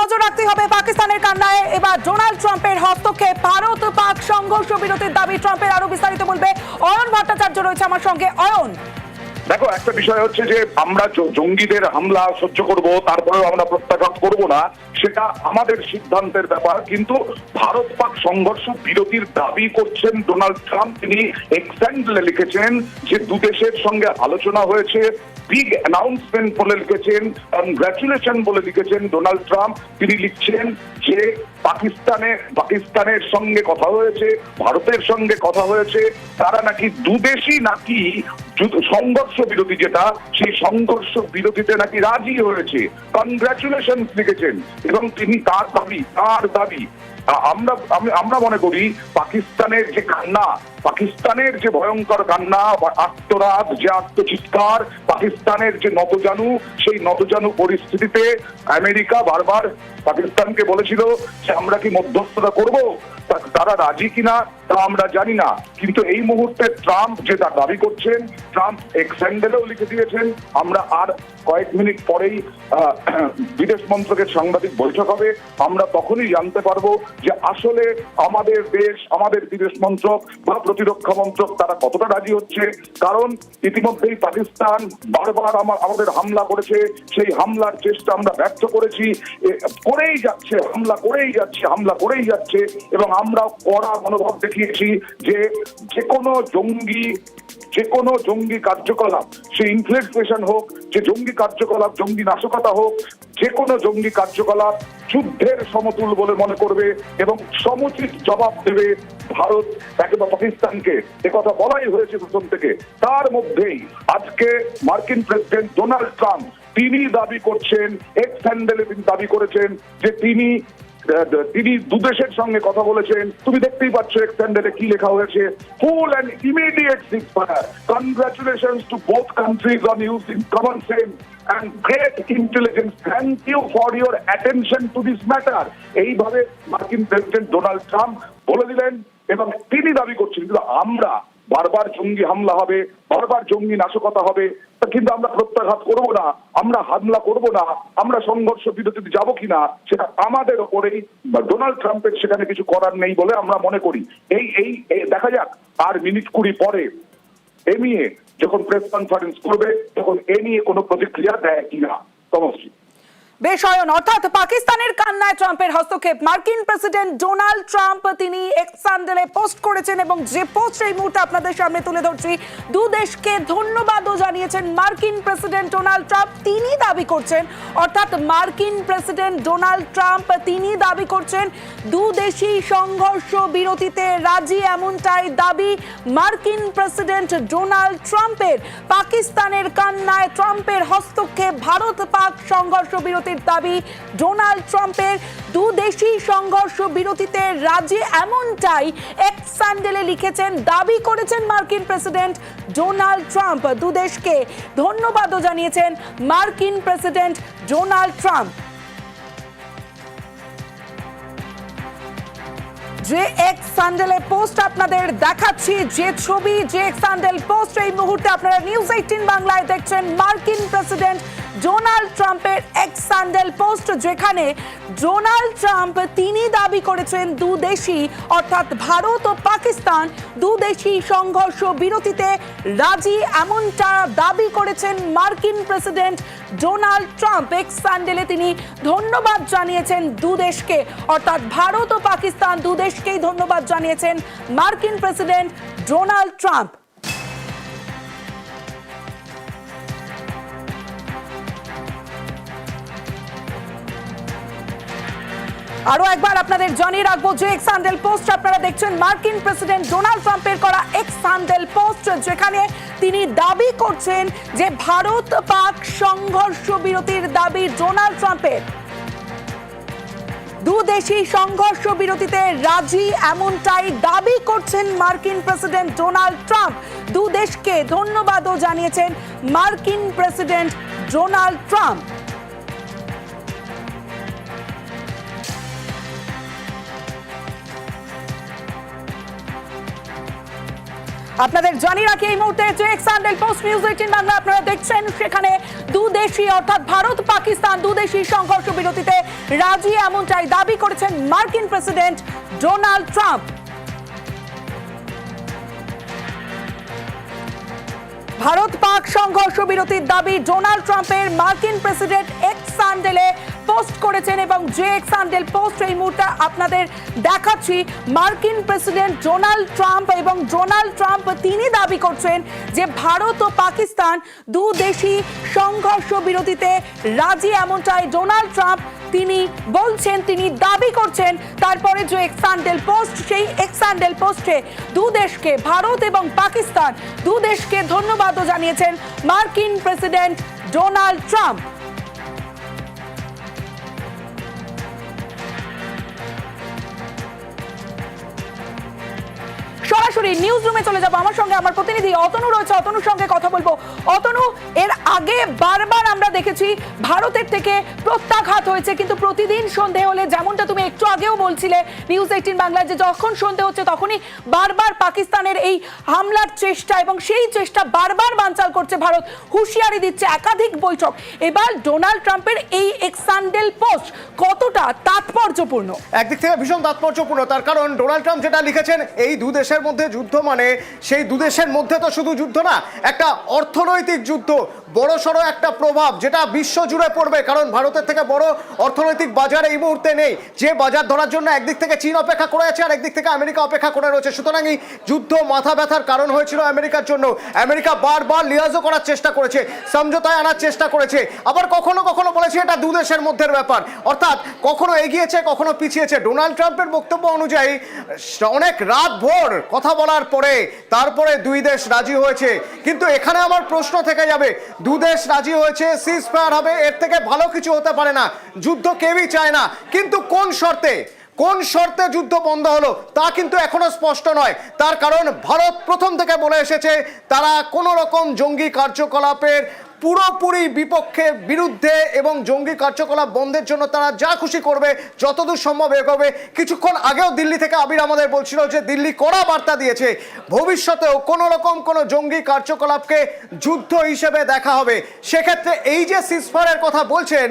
নজর রাখতে হবে পাকিস্তানের কান্নায়। এবার ডোনাল্ড ট্রাম্পের হস্তক্ষেপ, ভারত পাক সংঘর্ষ বিরতির দাবি ট্রাম্পের। আরো বিস্তারিত বলবে অয়ন ভট্টাচার্য রয়েছে আমার সঙ্গে। অয়ন, দেখো, একটা বিষয় হচ্ছে যে আমরা জঙ্গিদের হামলা সহ্য করব, তারপরেও আমরা প্রত্যাঘাত করব না, সেটা আমাদের সিদ্ধান্তের ব্যাপার। কিন্তু ভারত পাক সংঘর্ষ বিরতির দাবি করছেন ডোনাল্ড ট্রাম্প। তিনি এক্স হ্যান্ডেলে লিখেছেন যে দুদেশের সঙ্গে আলোচনা হয়েছে, বিগ অ্যানাউন্সমেন্ট বলে লিখেছেন, কনগ্রাচুলেশন বলে লিখেছেন ডোনাল্ড ট্রাম্প। তিনি লিখছেন যে পাকিস্তানের সঙ্গে কথা হয়েছে, ভারতের সঙ্গে কথা হয়েছে, তারা নাকি দুদেশই নাকি সংঘর্ষ বিরতি, যেটা সেই সংঘর্ষ বিরতিতে নাকি রাজি হয়েছে। কনগ্রাচুলেশন লিখেছেন এবং তিনি তার দাবি আমরা মনে করি পাকিস্তানের যে কান্না, পাকিস্তানের যে ভয়ঙ্কর কান্না, আত্মরাত, যে আত্মচিৎকার, পাকিস্তানের যে নতজানু, সেই নতজানু পরিস্থিতিতে আমেরিকা বারবার পাকিস্তানকে বলেছিল যে আমরা কি মধ্যস্থতা করব, তারা রাজি কিনা তা আমরা জানি না। কিন্তু এই মুহূর্তে ট্রাম্প যেটা দাবি করছেন, ট্রাম্প এক্স হ্যান্ডেলেও লিখে দিয়েছেন, আমরা আর কয়েক মিনিট পরেই বিদেশ মন্ত্রকের সাংবাদিক বৈঠক হবে, আমরা তখনই জানতে পারবো যে আসলে আমাদের দেশ, আমাদের বিদেশ মন্ত্রক বা প্রতিরক্ষা মন্ত্রক তারা কতটা রাজি হচ্ছে। কারণ ইতিমধ্যেই পাকিস্তান বারবার আমাদের হামলা করেছে, সেই হামলার চেষ্টা আমরা ব্যর্থ করেছি, করেই যাচ্ছে, হামলা করেই যাচ্ছে এবং আমরা কড়া মনোভাব দেখিয়েছি যে যে কোনো জঙ্গি কার্যকলাপ, সে ইনফিলট্রেশন হোক, যে জঙ্গি কার্যকলাপ, জঙ্গি নাশকতা হোক, যে কোনো জঙ্গি কার্যকলাপ যুদ্ধের সমতুল বলে মনে করবে এবং সমুচিত জবাব দেবে ভারত একেবারে পাকিস্তানকে। একথা বলাই হয়েছে প্রথম থেকে। তার মধ্যেই আজকে মার্কিন প্রেসিডেন্ট ডোনাল্ড ট্রাম্প তিনি দাবি করছেন, এক্স হ্যান্ডেলে তিনি দাবি করেছেন যে তিনি দুদেশের সঙ্গে কথা বলেছেন। তুমি দেখতেই পাচ্ছ এক্স হ্যান্ডেলে কি লেখা হয়েছে, full and immediate ceasefire, congratulations to both countries on using common sense and great intelligence. Thank you for your attention to this matter. এইভাবে মার্কিন প্রেসিডেন্ট ডোনাল্ড ট্রাম্প বলে দিলেন এবং তিনি দাবি করছেন কিন্তু আমরা বারবার জঙ্গি হামলা হবে, বারবার জঙ্গি নাশকতা হবে, কিন্তু আমরা প্রত্যাঘাত করব না, আমরা হামলা করব না, আমরা সংঘর্ষ বিরতিতে যাব কিনা সেটা আমাদের ওপরেই, ডোনাল্ড ট্রাম্পের সেখানে কিছু করার নেই বলে আমরা মনে করি। এই দেখা যাক আর মিনিট 20 পরে এ নিয়ে যখন প্রেস কনফারেন্স করবে তখন এ নিয়ে কোনো প্রতিক্রিয়া দেয় কিনা। তমশ্রী, বেশ অয়ন, অর্থাৎ পাকিস্তানের কান্নায় ট্রাম্পের হস্তক্ষেপ। মার্কিন প্রেসিডেন্ট ডোনাল্ড ট্রাম্প তিনি এক্স হ্যান্ডেলে পোস্ট করেছেন এবং যে পোস্ট এই মুহূর্তে আপনাদের সামনে তুলে ধরছি, দু দেশকে ধন্যবাদও জানিয়েছেন মার্কিন প্রেসিডেন্ট ডোনাল্ড ট্রাম্প। তিনি দাবি করছেন, অর্থাৎ মার্কিন প্রেসিডেন্ট ডোনাল্ড ট্রাম্প তিনি দাবি করছেন দু দেশই সংঘর্ষ বিরতিতে রাজি, এমনটাই দাবি মার্কিন প্রেসিডেন্ট ডোনাল্ড ট্রাম্পের। পাকিস্তানের কান্নায় ট্রাম্পের হস্তক্ষেপ, ভারত পাক সংঘর্ষ বিরতি দাবি ডোনাল্ড ট্রাম্পের। দু দেশই সংঘর্ষ বিরতিতে রাজি, এমনটাই এক্স হ্যান্ডেলে লিখেছেন, দাবি করেছেন মার্কিন প্রেসিডেন্ট ডোনাল্ড ট্রাম্প। দু দেশকে ধন্যবাদও জানিয়েছেন মার্কিন প্রেসিডেন্ট ডোনাল্ড ট্রাম্প। যে এক্স হ্যান্ডেলে পোস্ট আপনাদের দেখাচ্ছি, যে ছবি, যে এক্স হ্যান্ডেল পোস্ট এই মুহূর্তে আপনারা নিউজ 18 বাংলায় দেখছেন, মার্কিন প্রেসিডেন্ট ডোনাল্ড ট্রাম্পের এক্স হ্যান্ডেল পোস্ট, যেখানে ডোনাল্ড ট্রাম্প তিনি দাবি করেছেন দু দেশই, অর্থাৎ ভারত ও পাকিস্তান দু দেশই সংঘর্ষ বিরতিতে রাজি, এমনটা দাবি করেছেন মার্কিন প্রেসিডেন্ট ডোনাল্ড ট্রাম্প। এক্স হ্যান্ডেলে তিনি ধন্যবাদ জানিয়েছেন দু দেশকে, অর্থাৎ ভারত ও পাকিস্তান দু দেশকেই ধন্যবাদ জানিয়েছেন মার্কিন প্রেসিডেন্ট ডোনাল্ড ট্রাম্প। আরো একবার আপনাদের জানিয়ে রাখবো যে এক্স হ্যান্ডেল পোস্ট আপনারা দেখছেন, মার্কিন প্রেসিডেন্ট ডোনাল্ড ট্রাম্পের করা এক্স হ্যান্ডেল পোস্ট, যেখানে তিনি দাবি করছেন যে ভারত পাক সংঘর্ষ বিরতির দাবি ডোনাল্ড ট্রাম্পের। দু দেশই সংঘর্ষ বিরতিতে রাজি, এমনটাই দাবি করছেন মার্কিন প্রেসিডেন্ট ডোনাল্ড ট্রাম্প। দু দেশকে ধন্যবাদও জানিয়েছেন মার্কিন প্রেসিডেন্ট ডোনাল্ড ট্রাম্প। আপনাদের জানিয়ে রাখি এই মুহূর্তে যে এক্সান্ডেল পোস্ট নিউজ 18 বাংলা আপনারা দেখছেন, সেখানে দুদেশী অর্থাৎ ভারত পাকিস্তান দুদেশী সংঘর্ষ বিরতিতে রাজি এমনটাই দাবি করেছেন মার্কিন president Donald Trump. Bharat Pak সংঘর্ষ বিরতির দাবি ডোনাল্ড ট্রাম্পের মার্কিন প্রেসিডেন্ট এক্স হ্যান্ডেলে পোস্ট করেছেন এবং যে এক্স হ্যান্ডেল পোস্ট এই মুহূর্তে আপনাদের দেখাচ্ছি। মার্কিন প্রেসিডেন্ট ডোনাল্ড ট্রাম্প এবং ডোনাল্ড ট্রাম্প তিনি দাবি করছেন যে ভারত ও পাকিস্তান দুদেশী সংঘর্ষ বিরতিতে রাজি এমনটাই ডোনাল্ড ট্রাম্প তিনি বলছেন, তিনি দাবি করছেন। তারপরে যে এক্স হ্যান্ডেল পোস্ট, সেই এক্স হ্যান্ডেল পোস্টে দুদেশকে ভারত এবং পাকিস্তান দুদেশকে ধন্যবাদও জানিয়েছেন মার্কিন প্রেসিডেন্ট ডোনাল্ড ট্রাম্প। সরাসরি নিউজ রুমে চলে যাবো, আমার সঙ্গে আমার প্রতিনিধি অতনু রয়েছে, অতনুর সঙ্গে কথা বলবো। অতনু, এর আগে বারবার আমরা দেখেছি ভারতের থেকে প্রত্যাঘাত হয়েছে, কিন্তু প্রতিদিন সন্ধে হলে যেমনটা তুমি একটু আগেও বলছিলে নিউজ 18 বাংলায়, যে যখন সন্ধে হচ্ছে তখনই বারবার পাকিস্তানের এই হামলার চেষ্টা এবং সেই চেষ্টা বারবার বানচাল করছে ভারত, হুঁশিয়ারি দিচ্ছে একাধিক বৈঠক। এবার ডোনাল্ড ট্রাম্পের এই এক্স হ্যান্ডেল পোস্ট কতটা তাৎপর্যপূর্ণ? একদিক থেকে ভীষণ তাৎপর্যপূর্ণ, তার কারণ ডোনাল্ড ট্রাম্প যেটা লিখেছেন, এই দুদেশের মধ্যে যুদ্ধ মানে সেই দুদেশের মধ্যে তো শুধু যুদ্ধ না, একটা অর্থনৈতিক যুদ্ধ, বড়সড় একটা প্রভাব যেটা বিশ্ব জুড়ে পড়বে। কারণ ভারতের থেকে বড় অর্থনৈতিক বাজার এই মুহূর্তে নেই, যে বাজার ধরার জন্য একদিক থেকে চীন অপেক্ষা করে আছে আর একদিক থেকে আমেরিকা অপেক্ষা করে রয়েছে। সুতরাং এই যুদ্ধ মাথা ব্যথার কারণ হয়েছিল আমেরিকার জন্য। আমেরিকা বারবার লিয়াজও করার চেষ্টা করেছে, সমঝোতায় আনার চেষ্টা করেছে, আবার কখনো কখনো বলেছে এটা দুদেশের মধ্যের ব্যাপার, অর্থাৎ কখনো এগিয়েছে কখনো পিছিয়েছে। ডোনাল্ড ট্রাম্পের বক্তব্য অনুযায়ী অনেক রাত ভোর কথা বলার পরে তারপরে দুই দেশ রাজি হয়েছে। কিন্তু এখানে আমার প্রশ্ন থেকে যাবে, দুদেশ রাজি হয়েছে, সিজ ফায়ার হবে, এর থেকে ভালো কিছু হতে পারে না, যুদ্ধ কেউই চায় না, কিন্তু কোন শর্তে যুদ্ধ বন্ধ হলো তা কিন্তু এখনো স্পষ্ট নয়। তার কারণ ভারত প্রথম থেকে বলে এসেছে তারা কোনো রকম জঙ্গি কার্যকলাপের পুরোপুরি বিরুদ্ধে এবং জঙ্গি কার্যকলাপ বন্ধের জন্য তারা যা খুশি করবে, যতদূর সম্ভব এগোবে। কিছুক্ষণ আগেও দিল্লি থেকে আবির আমাদের বলছিল যে দিল্লি কড়া বার্তা দিয়েছে, ভবিষ্যতেও কোনো রকম কোনো জঙ্গি কার্যকলাপকে যুদ্ধ হিসেবে দেখা হবে। সেক্ষেত্রে এই যে সিজফায়ারের কথা বলছেন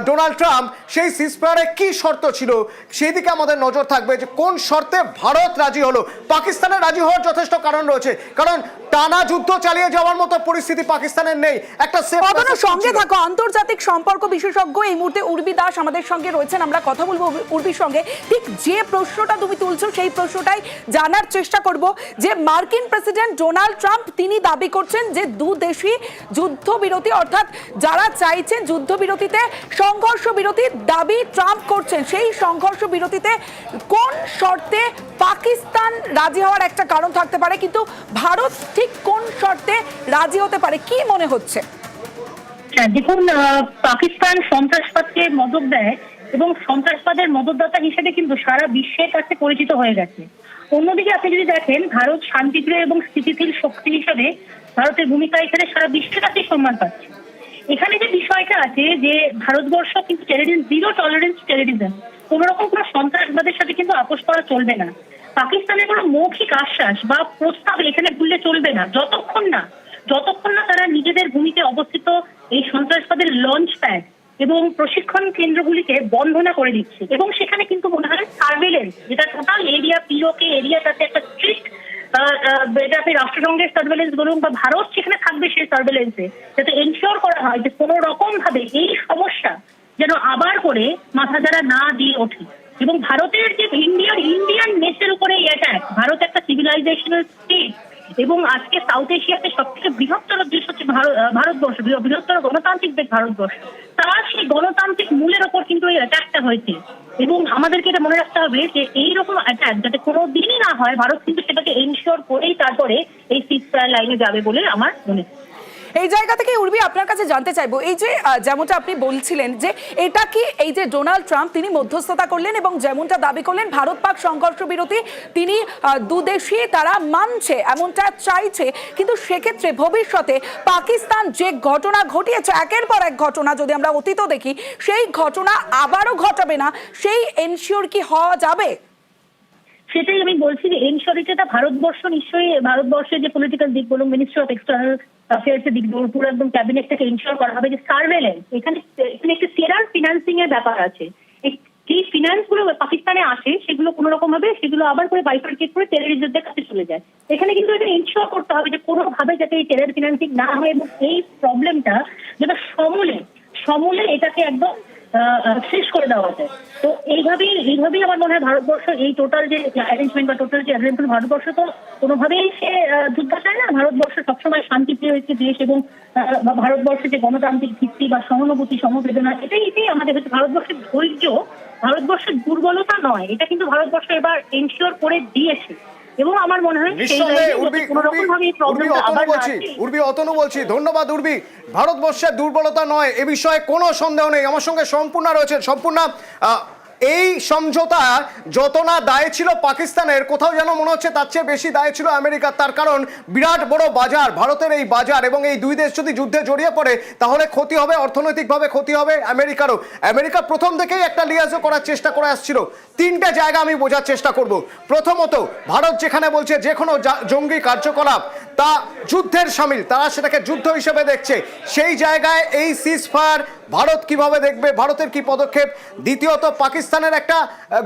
ডোনাল্ড ট্রাম্প, সেই সিজফায়ারে কি শর্ত ছিল সেই দিকে আমাদের নজর থাকবে, যে কোন শর্তে ভারত রাজি হলো। পাকিস্তানের রাজি হওয়ার যথেষ্ট কারণ রয়েছে, কারণ টানা যুদ্ধ চালিয়ে যাওয়ার মতো পরিস্থিতি পাকিস্তানের নেই। সঙ্গে থাকো আন্তর্জাতিক সম্পর্ক বিশেষজ্ঞ এই মুহূর্তে উর্বি দাস আমাদের সঙ্গে রয়েছেন, আমরা কথা বলবো উর্বির সঙ্গে। ঠিক যে প্রশ্নটা তুমি তুলছো সেই প্রশ্নটাই জানার চেষ্টা করব, যে মার্কিন প্রেসিডেন্ট ডোনাল্ড ট্রাম্প তিনি দাবি করছেন যে দুদেশী যুদ্ধবিরতি, অর্থাৎ যারা চাইছেন যুদ্ধবিরতিতে সংঘর্ষ বিরতির দাবি ট্রাম্প করছেন, সেই সংঘর্ষ বিরতিতে কোন শর্তে পাকিস্তান রাজি হওয়ার একটা কারণ থাকতে পারে, কিন্তু ভারত ঠিক কোন শর্তে রাজি হতে পারে কি মনে হচ্ছে? দেখুন, পাকিস্তান সন্ত্রাসবাদকে মদত দেয় এবং সন্ত্রাসবাদের মদতদাতা হিসেবে কিন্তু সারা বিশ্বের কাছে পরিচিত হয়ে গেছে। অন্যদিকে আপনি যদি দেখেন, ভারত শান্তিপ্রিয় এবং স্থিতিশীল শক্তি হিসেবে ভারতের ভূমিকা এখানে সারা বিশ্বের কাছে সম্মান পাচ্ছে। এখানে যে বিষয়টা আছে যে ভারতবর্ষ কিন্তু জিরো টলারেন্স টেররিজম, কোন রকম কোনো সন্ত্রাসবাদের সাথে কিন্তু আপোষ করা চলবে না। পাকিস্তানের কোনো মৌখিক আশ্বাস বা প্রস্তাব এখানে ভুললে চলবে না, যতক্ষণ না তারা নিজেদের ভূমিতে অবস্থিত এই সন্ত্রাসবাদের লঞ্চ প্যাড এবং প্রশিক্ষণ কেন্দ্রগুলিকে বন্ধ না করে দিচ্ছে। এবং সেখানে কিন্তু মনে হয় সার্ভেলেন্স, যেটা টোটাল এরিয়া পিওকে এরিয়াটাতে একটা স্ট্রিক্ট, এটা আপনি রাষ্ট্রসংঘের সার্ভেলেন্স বলুন বা ভারত সেখানে থাকবে সেই সার্ভেলেন্সে, যাতে এনশিওর করা হয় যে কোনো রকম ভাবে এই সমস্যা যেন আবার করে মাথাচাড়া না দিয়ে ওঠে। এবং ভারতের যে ইন্ডিয়ান নেসের উপরে এই অ্যাটাক, ভারত একটা সিভিলাইজেশনাল স্টেট এবং আজকে সাউথ এশিয়াতে সবথেকে বৃহত্তর দেশ হচ্ছে ভারতবর্ষ, বৃহত্তর গণতান্ত্রিক দেশ ভারতবর্ষ, তার সেই গণতান্ত্রিক মূলের ওপর কিন্তু এই অ্যাটাকটা হয়েছে। এবং আমাদেরকে এটা মনে রাখতে হবে যে এইরকম অ্যাটাক যাতে কোনো দিনই না হয়, ভারত কিন্তু সেটাকে এনশিওর করেই তারপরে এই সিজফায়ার লাইনে যাবে বলে আমার মনে হয়। এই জায়গা থেকে উর্বি আপনার কাছে জানতে চাইবো, এই যে যেমনটা আপনি বলছিলেন যে এটা কি এই যে ডোনাল্ড ট্রাম্প তিনি মধ্যস্থতা করলেন এবং যেমনটা দাবি করলেন ভারত পাক সংঘর্ষ বিরতি তিনি দুদেশই তারা মানছে এমনটা চাইছে, কিন্তু সেক্ষেত্রে ভবিষ্যতে পাকিস্তান যে ঘটনা ঘটিয়েছে একের পর এক ঘটনা যদি আমরা অতীত দেখি, সেই ঘটনা আবারও ঘটাবে না, সেই এনশিওর কি হওয়া যাবে? সেটাই আমি বলছি যে এনশিওরিটিটা ভারতবর্ষ নিশ্চয়ই, ভারতবর্ষের যে পলিটিক্যাল দিক বলুন, মিনিস্ট্রি অফ এক্সটার্নাল অ্যাফেয়ার্স এর দিক বলুন, পুরো একদম ক্যাবিনেটটাকে এনশিওর করা হবে যে সার্ভেলেন্স, এখানে একটি টেরার ফিনান্সিং এর ব্যাপার আছে। এই ফিনান্স গুলো পাকিস্তানে আসে, সেগুলো কোনো রকম ভাবে সেগুলো আবার করে বাইফার্কেট করে টেররিস্টদের কাছে চলে যায়। এখানে কিন্তু এটা এনশিওর করতে হবে যে কোনোভাবে যাতে এই টেরর ফিনান্সিং না হয় এবং এই প্রবলেমটা যেটা সমূলে এটাকে একদম শেষ করে দেওয়া যায়। তো এইভাবেই আমার মনে হয় ভারতবর্ষ এই টোটাল যে অ্যারেঞ্জমেন্ট বা টোটাল যে অ্যারেঞ্জমেন্ট, ভারতবর্ষ তো কোনোভাবেই সে যুদ্ধ চায় না। ভারতবর্ষ সবসময় শান্তিপ্রিয় একটি দেশ এবং ভারতবর্ষের যে গণতান্ত্রিক ভিত্তি বা সহানুভূতি সমবেদনা, এটাই আমাদের হচ্ছে ভারতবর্ষের ধৈর্য, ভারতবর্ষের দুর্বলতা নয়। এটা কিন্তু ভারতবর্ষ এবার এনশিওর করে দিয়েছে এবং আমার মনে হয় উর্বি অতনু বলছি, ধন্যবাদ উর্বি। ভারতবর্ষের দুর্বলতা নয়, এ বিষয়ে কোনো সন্দেহ নেই। আমার সঙ্গে সম্পূর্ণা রয়েছে। সম্পূর্ণা, এই সমঝোতা যত না দায় ছিল পাকিস্তানের, কোথাও যেন মনে হচ্ছে তার চেয়ে বেশি দায় ছিল আমেরিকার। তার কারণ বিরাট বড় বাজার ভারতের এই বাজার, এবং এই দুই দেশ যদি যুদ্ধে জড়িয়ে পড়ে তাহলে ক্ষতি হবে, অর্থনৈতিকভাবে ক্ষতি হবে আমেরিকারও। আমেরিকা প্রথম থেকেই একটা লিয়াজও করার চেষ্টা করে আসছিল। তিনটে জায়গা আমি বোঝার চেষ্টা করব। প্রথমত, ভারত যেখানে বলছে যে কোনো জঙ্গি কার্যকলাপ তা যুদ্ধের সামিল, তারা সেটাকে যুদ্ধ হিসেবে দেখছে, সেই জায়গায় এই সিজফায়ার ভারত কিভাবে দেখবে, ভারতের কি পদক্ষেপ? দ্বিতীয়ত, পাকিস্তানের একটা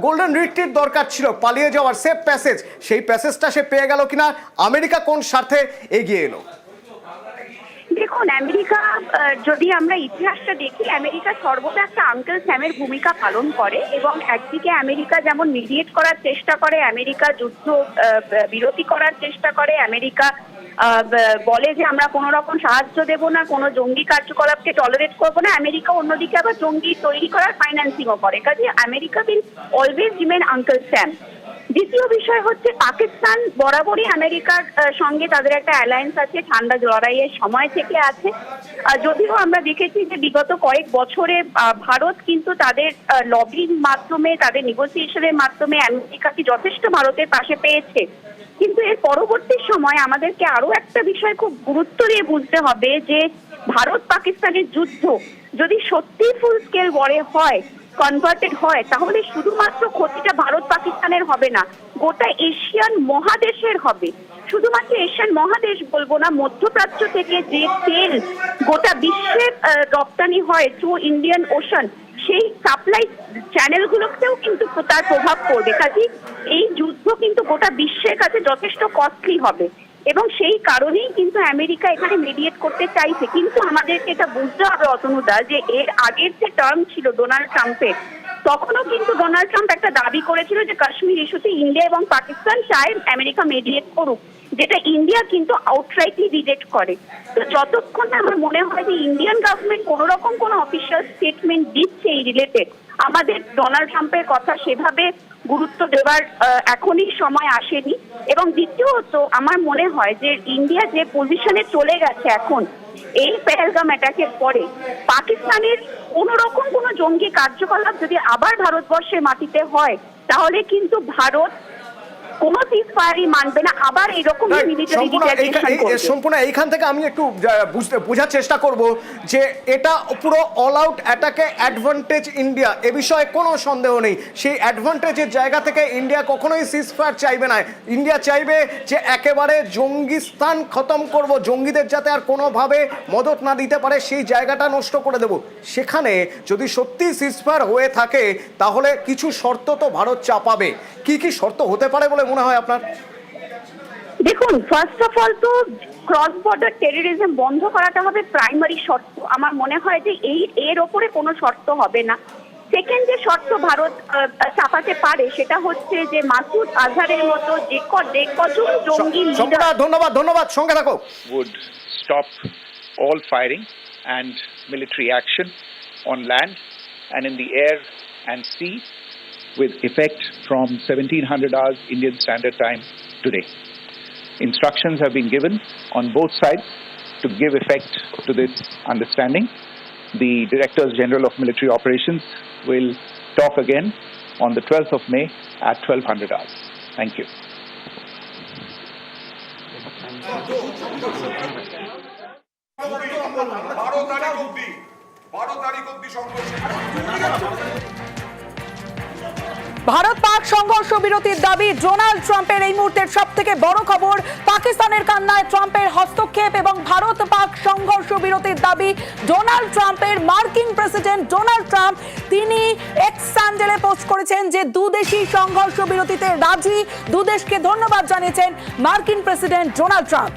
গোল্ডেন রিট্রিট দরকার ছিল, পালিয়ে যাওয়ার সেফ প্যাসেজ, সেই প্যাসেজটা সে পেয়ে গেল কিনা? আমেরিকা কোন স্বার্থে এগিয়ে এলো? দেখুন, আমেরিকা যদি আমরা ইতিহাসটা দেখি, আমেরিকা সর্বদা একটা আঙ্কেল স্যামের ভূমিকা পালন করে এবং একদিকে আমেরিকা যেমন মিডিয়েট করার চেষ্টা করে, আমেরিকা যুদ্ধ বিরতি করার চেষ্টা করে, আমেরিকা বলে যে আমরা কোনো রকম সাহায্য দেব না, কোনো জঙ্গি কার্যকলাপকে টলারেট করবো না। আমেরিকা অন্যদিকে আবার জঙ্গি তৈরি করার ফাইন্যান্সিংও করে। কাজে America will always remain uncle Sam. দ্বিতীয় বিষয় হচ্ছে পাকিস্তান বরাবরই আমেরিকার সঙ্গে তাদের একটা অ্যালায়েন্স আছে, ঠান্ডা লড়াইয়ের সময় থেকে আছে। যদিও আমরা দেখেছি যে বিগত কয়েক বছরে ভারত কিন্তু তাদের লবির মাধ্যমে, তাদের নেগোসিয়েশনের মাধ্যমে আমেরিকাকে যথেষ্ট ভারতের পাশে পেয়েছে। কিন্তু এর পরবর্তী সময় আমাদেরকে আরো একটা বিষয় খুব গুরুত্ব দিয়ে বুঝতে হবে যে ভারত পাকিস্তানের যুদ্ধ যদি সত্যি ফুল স্কেল ওয়ারে হয়, কনভার্টেড হয়, তাহলে শুধুমাত্র ক্ষতিটা ভারত পাকিস্তানের হবে না, গোটা এশিয়ান মহাদেশের হবে। শুধুমাত্র এশিয়ান মহাদেশ বলবো না, মধ্যপ্রাচ্য থেকে যে তেল গোটা বিশ্বে রপ্তানি হয় থ্রু ইন্ডিয়ান ওশান, সেই সাপ্লাই চ্যানেলগুলোতেও কিন্তু তার প্রভাব পড়বে। কাজে এই যুদ্ধ কিন্তু গোটা বিশ্বের কাছে যথেষ্ট কস্টলি হবে এবং সেই কারণেই কিন্তু আমেরিকা এখানে মিডিয়েট করতে চাইছে। কিন্তু আমাদেরকে এটা বুঝতে হবে অতনুদা, যে এর আগের যে টার্ম ছিল ডোনাল্ড ট্রাম্পের, তখনও কিন্তু ডোনাল্ড ট্রাম্প একটা দাবি করেছিল যে কাশ্মীর ইস্যুতে ইন্ডিয়া এবং পাকিস্তান চায় আমেরিকা মিডিয়েট করুক, যেটা ইন্ডিয়া কিন্তু আউটরাইটলি রিজেক্ট করে। তো যতক্ষণ না আমার মনে হয় যে ইন্ডিয়ান গভর্নমেন্ট কোনো রকম কোনো অফিসিয়াল স্টেটমেন্ট দিচ্ছে এই রিলেটেড, আমাদের ডোনাল্ড ট্রাম্পের কথা সেভাবে গুরুত্ব দেওয়ার এখনই সময় আসেনি। এবং দ্বিতীয়ত আমার মনে হয় যে ইন্ডিয়া যে পজিশনে চলে গেছে এখন এই পেহেলগাম অ্যাটাকের পরে, পাকিস্তানের কোনো রকম কোনো জঙ্গি কার্যকলাপ যদি আবার ভারতবর্ষের মাটিতে হয়, তাহলে কিন্তু ভারত কোনো সিজফায়ারই মানবে না, আবার এরকম মিলিটারি রিটালিয়েশন করবে। সম্পূর্ণ এইখান থেকে আমি একটু বোঝার চেষ্টা করব যে এটা পুরো অল আউট অ্যাটাকে অ্যাডভান্টেজ ইন্ডিয়া, এ বিষয়ে কোনো সন্দেহ নেই। সেই অ্যাডভান্টেজের জায়গা থেকে ইন্ডিয়া কখনোই সিজফায়ার চাইবে না। ইন্ডিয়া চাইবে যে একেবারে জঙ্গিস্তান খতম করব, জঙ্গিদের যাতে আর কোনোভাবে মদত না দিতে পারে সেই জায়গাটা নষ্ট করে দেব। সেখানে যদি সত্যি সিজফায়ার হয়ে থাকে তাহলে কিছু শর্ত তো ভারত চাপাবে। কি কি শর্ত হতে পারে বলে মনে হয় আপনার? দেখুন, ফার্স্ট অফ অল তো ক্রস বর্ডার টেররিজম বন্ধ করাটা হবে প্রাইমারি শর্ত। আমার মনে হয় যে এর ওপরে কোনো শর্ত হবে না। সেকেন্ড যে শর্ত ভারত চাপাতে পারে সেটা হচ্ছে যে মাসুদ আজহারের মতো যে কজন জঙ্গি লিডার। ধন্যবাদ, সঙ্গে থাকো। would stop all firing and military action on land and in the air and sea with effect from 1700 hours Indian Standard Time today. Instructions have been given on both sides to give effect to this understanding. The Directors General of Military Operations will talk again on the 12th of May at 1200 hours. Thank you. বারো তারিখ অব্দি সংঘর্ষ ভারত পাক সংঘর্ষ বিরতির দাবি Donald ট্রাম্পের। এই মুহূর্তের সব থেকে বড় খবর, পাকিস্তানের কান্নায় ট্রাম্পের হস্তক্ষেপ এবং ভারত পাক সংঘর্ষ বিরতির দাবি ডোনাল্ড ট্রাম্পের। মার্কিন প্রেসিডেন্ট ডোনাল্ড ট্রাম্প তিনি এক্স স্যান্ডেলে পোস্ট করেছেন যে দুদেশই সংঘর্ষ বিরতিতে রাজি। দুদেশকে ধন্যবাদ জানিয়েছেন মার্কিন প্রেসিডেন্ট ডোনাল্ড ট্রাম্প।